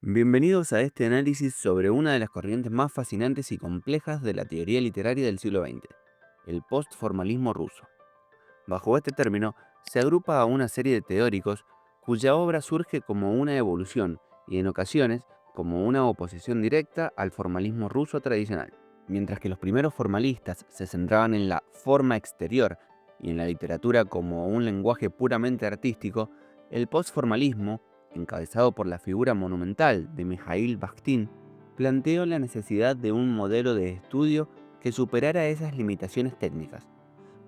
Bienvenidos a este análisis sobre una de las corrientes más fascinantes y complejas de la teoría literaria del siglo XX, el postformalismo ruso. Bajo este término se agrupa a una serie de teóricos cuya obra surge como una evolución y en ocasiones como una oposición directa al formalismo ruso tradicional. Mientras que los primeros formalistas se centraban en la forma exterior y en la literatura como un lenguaje puramente artístico, el postformalismo, encabezado por la figura monumental de Mikhail Bakhtin, planteó la necesidad de un modelo de estudio que superara esas limitaciones técnicas.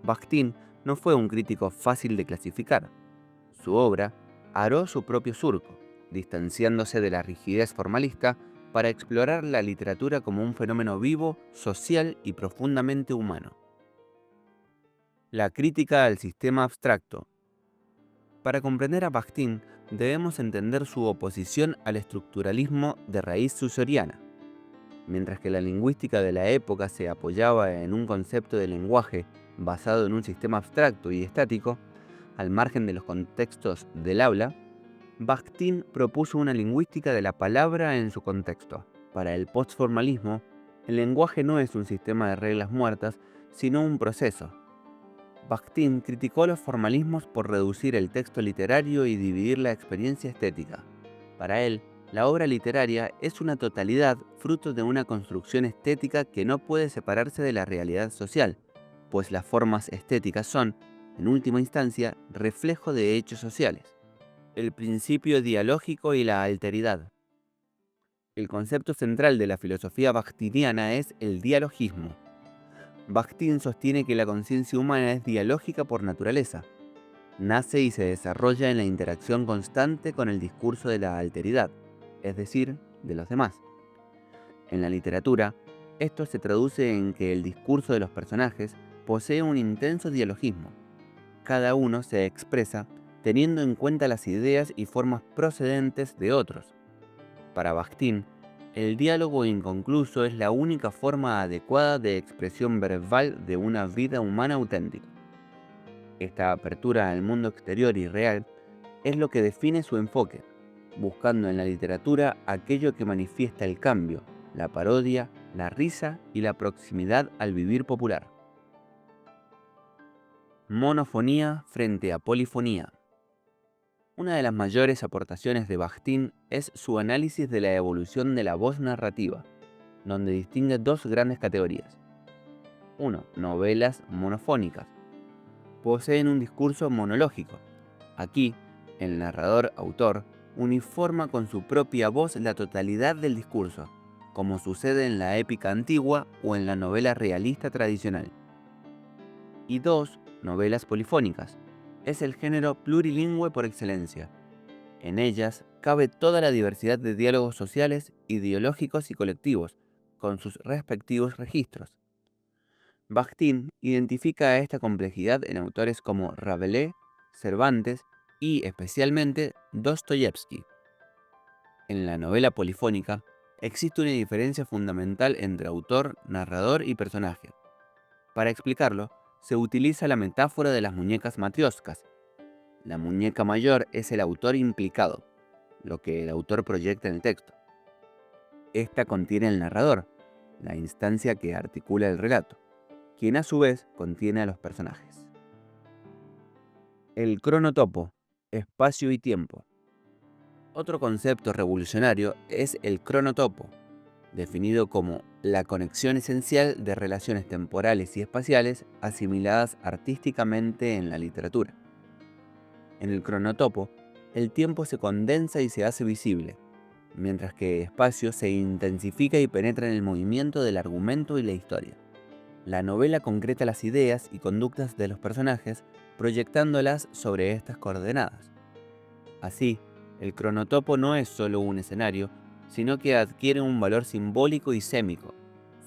Bakhtin no fue un crítico fácil de clasificar. Su obra aró su propio surco, distanciándose de la rigidez formalista para explorar la literatura como un fenómeno vivo, social y profundamente humano. La crítica al sistema abstracto. Para comprender a Bakhtin, debemos entender su oposición al estructuralismo de raíz susoriana. Mientras que la lingüística de la época se apoyaba en un concepto de lenguaje basado en un sistema abstracto y estático, al margen de los contextos del aula, Bakhtin propuso una lingüística de la palabra en su contexto. Para el postformalismo, el lenguaje no es un sistema de reglas muertas, sino un proceso. Bakhtin criticó los formalismos por reducir el texto literario y dividir la experiencia estética. Para él, la obra literaria es una totalidad fruto de una construcción estética que no puede separarse de la realidad social, pues las formas estéticas son, en última instancia, reflejo de hechos sociales. El principio dialógico y la alteridad. El concepto central de la filosofía bakhtiniana es el dialogismo. Bakhtin sostiene que la conciencia humana es dialógica por naturaleza. Nace y se desarrolla en la interacción constante con el discurso de la alteridad, es decir, de los demás. En la literatura, esto se traduce en que el discurso de los personajes posee un intenso dialogismo. Cada uno se expresa teniendo en cuenta las ideas y formas procedentes de otros. Para Bakhtin, el diálogo inconcluso es la única forma adecuada de expresión verbal de una vida humana auténtica. Esta apertura al mundo exterior y real es lo que define su enfoque, buscando en la literatura aquello que manifiesta el cambio, la parodia, la risa y la proximidad al vivir popular. Monofonía frente a polifonía. Una de las mayores aportaciones de Bakhtin es su análisis de la evolución de la voz narrativa, donde distingue dos grandes categorías. 1. Novelas monofónicas. Poseen un discurso monológico. Aquí, el narrador-autor uniforma con su propia voz la totalidad del discurso, como sucede en la épica antigua o en la novela realista tradicional. Y 2. Novelas polifónicas. Es el género plurilingüe por excelencia. En ellas cabe toda la diversidad de diálogos sociales, ideológicos y colectivos, con sus respectivos registros. Bakhtin identifica esta complejidad en autores como Rabelais, Cervantes y, especialmente, Dostoyevsky. En la novela polifónica existe una diferencia fundamental entre autor, narrador y personaje. Para explicarlo, se utiliza la metáfora de las muñecas matrioscas. La muñeca mayor es el autor implicado, lo que el autor proyecta en el texto. Esta contiene el narrador, la instancia que articula el relato, quien a su vez contiene a los personajes. El cronotopo, espacio y tiempo. Otro concepto revolucionario es el cronotopo, definido como la conexión esencial de relaciones temporales y espaciales asimiladas artísticamente en la literatura. En el cronotopo, el tiempo se condensa y se hace visible, mientras que el espacio se intensifica y penetra en el movimiento del argumento y la historia. La novela concreta las ideas y conductas de los personajes, proyectándolas sobre estas coordenadas. Así, el cronotopo no es solo un escenario, sino que adquiere un valor simbólico y sémico,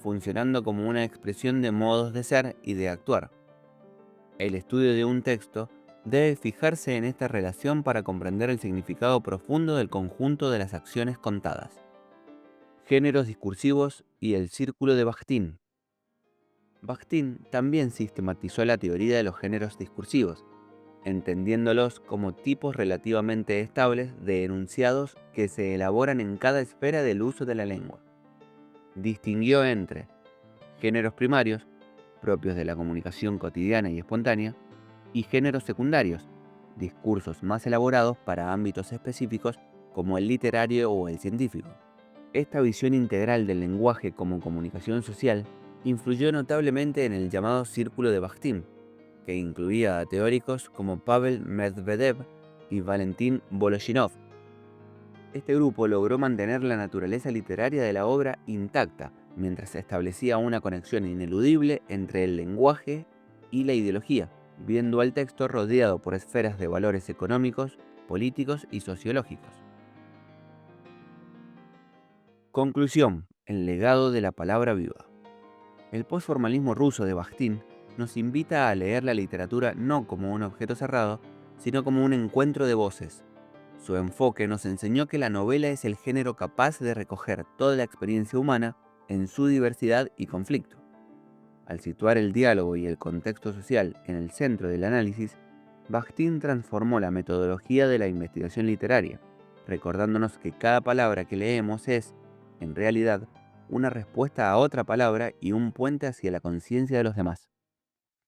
funcionando como una expresión de modos de ser y de actuar. El estudio de un texto debe fijarse en esta relación para comprender el significado profundo del conjunto de las acciones contadas. Géneros discursivos y el círculo de Bakhtin. Bakhtin también sistematizó la teoría de los géneros discursivos. entendiéndolos como tipos relativamente estables de enunciados que se elaboran en cada esfera del uso de la lengua. Distinguió entre géneros primarios, propios de la comunicación cotidiana y espontánea, y géneros secundarios, discursos más elaborados para ámbitos específicos como el literario o el científico. Esta visión integral del lenguaje como comunicación social influyó notablemente en el llamado Círculo de Bakhtin, que incluía a teóricos como Pavel Medvedev y Valentín Voloshinov. Este grupo logró mantener la naturaleza literaria de la obra intacta, mientras establecía una conexión ineludible entre el lenguaje y la ideología, viendo al texto rodeado por esferas de valores económicos, políticos y sociológicos. Conclusión: el legado de la palabra viva. El postformalismo ruso de Bakhtin nos invita a leer la literatura no como un objeto cerrado, sino como un encuentro de voces. Su enfoque nos enseñó que la novela es el género capaz de recoger toda la experiencia humana en su diversidad y conflicto. Al situar el diálogo y el contexto social en el centro del análisis, Bakhtin transformó la metodología de la investigación literaria, recordándonos que cada palabra que leemos es, en realidad, una respuesta a otra palabra y un puente hacia la conciencia de los demás.